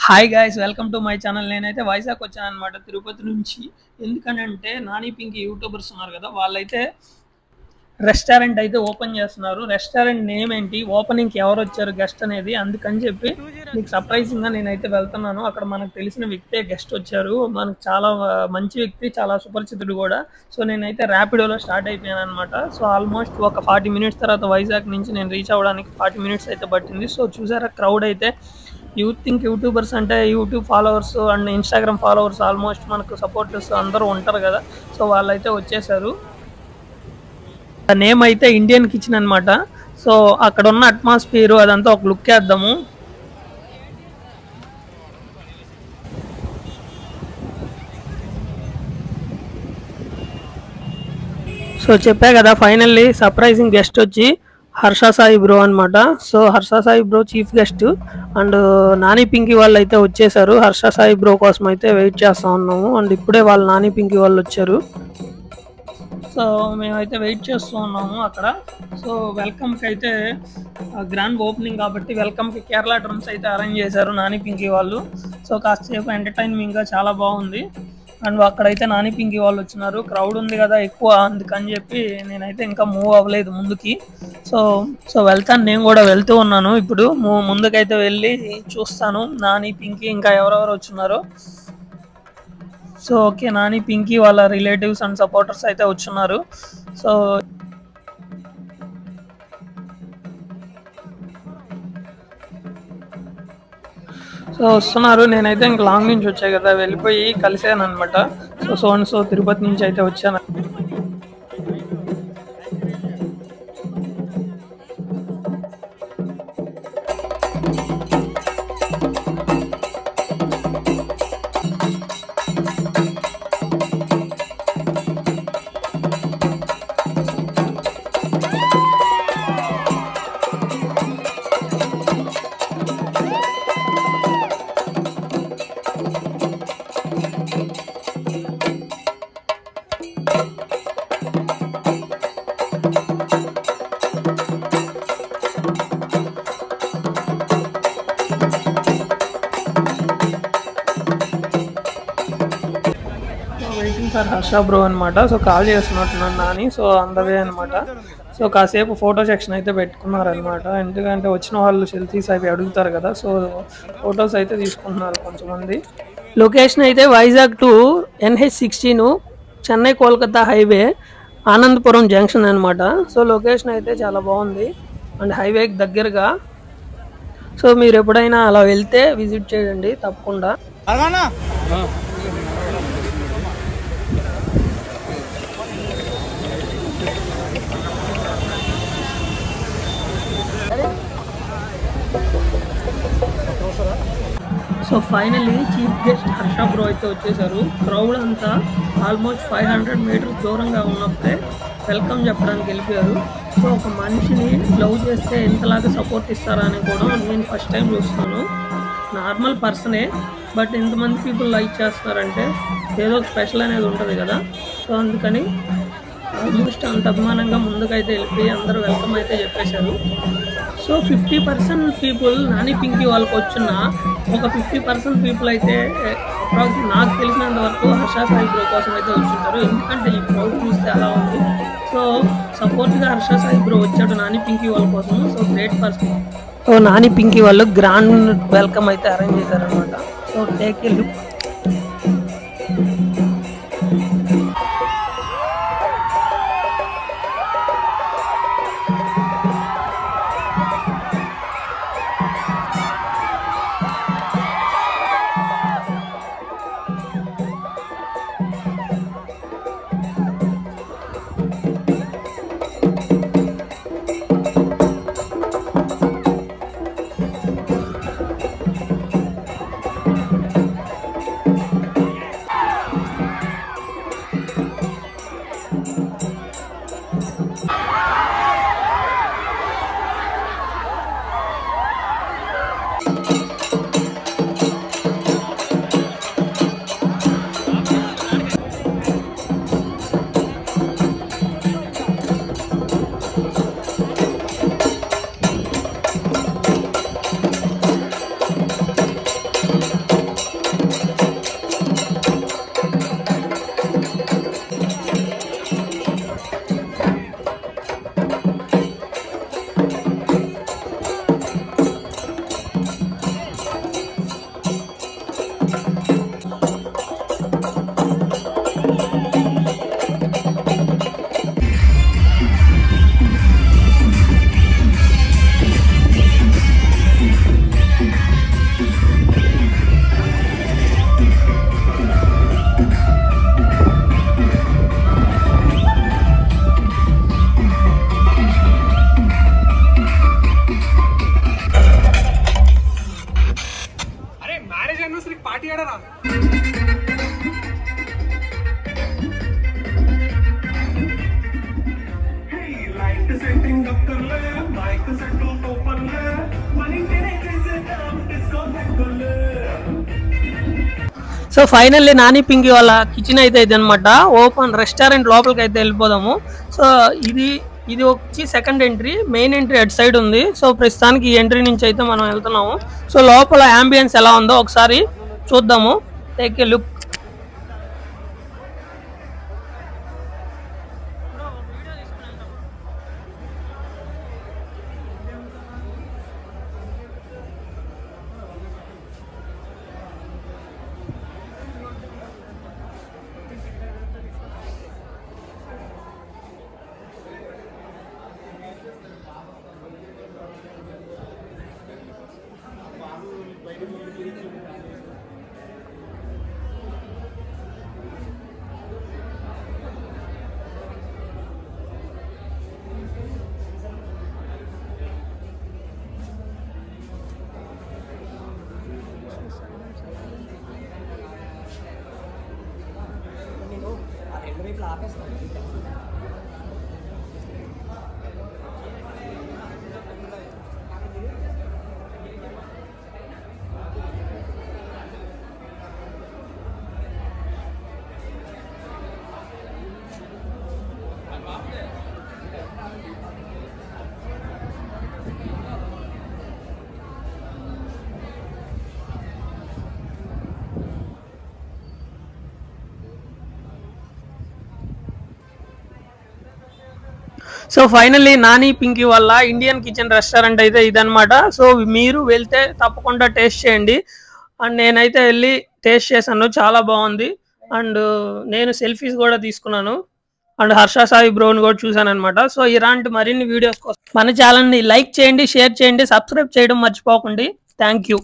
Hi guys welcome to my channel. నేనైతే వైజాగ్ వచ్చాను అనమాట, తిరుపతి నుంచి. ఎందుకనంటే నాని పింకి యూట్యూబర్స్ ఉన్నారు కదా, వాళ్ళైతే రెస్టారెంట్ అయితే ఓపెన్ చేస్తున్నారు. రెస్టారెంట్ నేమ్ ఏంటి, ఓపెనింగ్కి ఎవరు వచ్చారు గెస్ట్ అనేది, అందుకని చెప్పి మీకు సర్ప్రైజింగ్గా నేనైతే వెళ్తున్నాను. అక్కడ మనకు తెలిసిన వ్యక్తే గెస్ట్ వచ్చారు, మనకు చాలా మంచి వ్యక్తి, చాలా సుపరిచితుడు కూడా. సో నేనైతే ర్యాపిడోలో స్టార్ట్ అయిపోయాను అనమాట. సో ఆల్మోస్ట్ ఒక 40 మినిట్స్ తర్వాత వైజాగ్ నుంచి నేను రీచ్ అవ్వడానికి 40 మినిట్స్ అయితే పట్టింది. సో చూసారా క్రౌడ్ అయితే. యూట్యూబర్స్ అంటే YouTube followers and Instagram followers almost మనకు సపోర్టర్స్ అందరూ ఉంటారు కదా. సో వాళ్ళైతే వచ్చేసారు. నేమ్ అయితే ఇండియన్ కిచెన్ అనమాట. సో అక్కడ ఉన్న అట్మాస్ఫియర్ అదంతా ఒక లుక్ వేద్దాము. సో చెప్పా కదా, ఫైనల్లీ సర్ప్రైజింగ్ గెస్ట్ వచ్చి హర్ష సాయి బ్రో అనమాట. So Harsha Sai bro chief guest and Nani Pinky వాళ్ళు అయితే వచ్చేసారు. హర్ష సాయి బ్రో కోసం అయితే వెయిట్ చేస్తూ ఉన్నాము. అండ్ ఇప్పుడే వాళ్ళు నాని పింకీ వాళ్ళు వచ్చారు. సో మేమైతే వెయిట్ చేస్తూ ఉన్నాము అక్కడ. సో వెల్కమ్కి అయితే గ్రాండ్ ఓపెనింగ్ కాబట్టి వెల్కమ్కి కేరళ డ్రమ్స్ అయితే అరేంజ్ చేశారు నాని పింకీ వాళ్ళు. సో కాసేపు ఎంటర్టైన్మెంట్గా చాలా బాగుంది. అండ్ అక్కడైతే నాని పింకీ వాళ్ళు వచ్చినారు. క్రౌడ్ ఉంది కదా ఎక్కువ, అందుకని చెప్పి నేనైతే ఇంకా మూవ్ అవ్వలేదు ముందుకి. సో వెళ్తాను, నేను కూడా వెళ్తూ ఉన్నాను. ఇప్పుడు ముందుకైతే వెళ్ళి చూస్తాను నాని పింకీ ఇంకా ఎవరెవరు వచ్చున్నారో. సో ఓకే, నాని పింకీ వాళ్ళ రిలేటివ్స్ అండ్ సపోర్టర్స్ అయితే వచ్చున్నారు. సో వస్తున్నారు. నేనైతే ఇంక లాంగ్ నుంచి వచ్చాయి కదా, వెళ్ళిపోయి కలిసాను అనమాట. సో తిరుపతి నుంచి అయితే వచ్చాను. వెయిటింగ్ ఫర్ హర్ష బ్రో అనమాట. సో కాల్ చేస్తున్నట్టున్నాను నాని. సో అందవే అనమాట. సో కాసేపు ఫోటో సెక్షన్ అయితే పెట్టుకున్నారనమాట. ఎందుకంటే వచ్చిన వాళ్ళు సెల్ఫీస్ అవి అడుగుతారు కదా. సో ఫొటోస్ అయితే తీసుకుంటున్నారు కొంతమంది. లొకేషన్ అయితే Vizag to NH16 Chennai Kolkata highway Anandapuram junction అనమాట. సో లొకేషన్ అయితే చాలా బాగుంది అండ్ హైవేకి దగ్గరగా. సో మీరు ఎప్పుడైనా అలా వెళ్తే విజిట్ చేయండి తప్పకుండా. So finally chief guest Harsha bro అయితే వచ్చేసారు. క్రౌడ్ అంతా ఆల్మోస్ట్ 500 మీటర్స్ దూరంగా ఉన్నప్పుడే వెల్కమ్ చెప్పడానికి వెళ్ళిపోయారు. సో ఒక మనిషిని లవ్ చేస్తే ఎంతలాగా సపోర్ట్ ఇస్తారా అని కూడా నేను ఫస్ట్ టైం చూస్తున్నాను. నార్మల్ పర్సనే, బట్ ఎంతమంది పీపుల్ లైక్ చేస్తున్నారంటే ఏదో ఒక స్పెషల్ అనేది ఉంటుంది కదా. సో అందుకని ఆల్మోస్ట్ అంత అభిమానంగా ముందుకైతే వెళ్ళిపోయి అందరూ వెల్కమ్ అయితే చెప్పేశారు. సో 50% పీపుల్ నాని పింకీ వాళ్ళకి వచ్చిన ఒక 50% పీపుల్ అయితే నాకు తెలిసినంత వరకు హర్ష సాయి బ్రో కోసం అయితే వచ్చుంటారు. ఎందుకంటే ఈ క్రౌడ్ చూస్తే అలా ఉంది. సో సపోర్ట్గా హర్ష సాయి బ్రో వచ్చాడు నాని పింకీ వాళ్ళ కోసం. So great person. So Nani Pinky వాళ్ళు గ్రాండ్ వెల్కమ్ అయితే అరేంజ్ చేశారనమాట. So take a look. Marriage యానివర్సరీకి పార్టీ ఆడరా? సో ఫైనల్లీ నాని పింకీ వాళ్ళ కిచెన్ అయితే అనమాట ఓపెన్ రెస్టారెంట్ లోపలికి అయితే వెళ్ళిపోదాము. సో ఇది వచ్చి సెకండ్ ఎంట్రీ, మెయిన్ ఎంట్రీ అటు సైడ్ ఉంది. సో ప్రస్తుతానికి ఈ ఎంట్రీ నుంచి అయితే మనం వెళ్తున్నాము. సో లోపల అంబియన్స్ ఎలా ఉందో ఒకసారి చూద్దాము. Take a look. So finally Nani Pinky వాళ్ళ ఇండియన్ కిచెన్ రెస్టారెంట్ అయితే ఇదనమాట. సో మీరు వెళ్తే తప్పకుండా టేస్ట్ చేయండి. అండ్ నేనైతే వెళ్ళి టేస్ట్ చేశాను, చాలా బాగుంది. అండ్ నేను సెల్ఫీస్ కూడా తీసుకున్నాను. అండ్ హర్ష సాయి బ్రోని కూడా చూసాను అనమాట. సో ఇలాంటి మరిన్ని వీడియోస్ కోసం మన ఛానల్ని లైక్ చేయండి, షేర్ చేయండి, సబ్స్క్రైబ్ చేయడం మర్చిపోకండి. Thank you.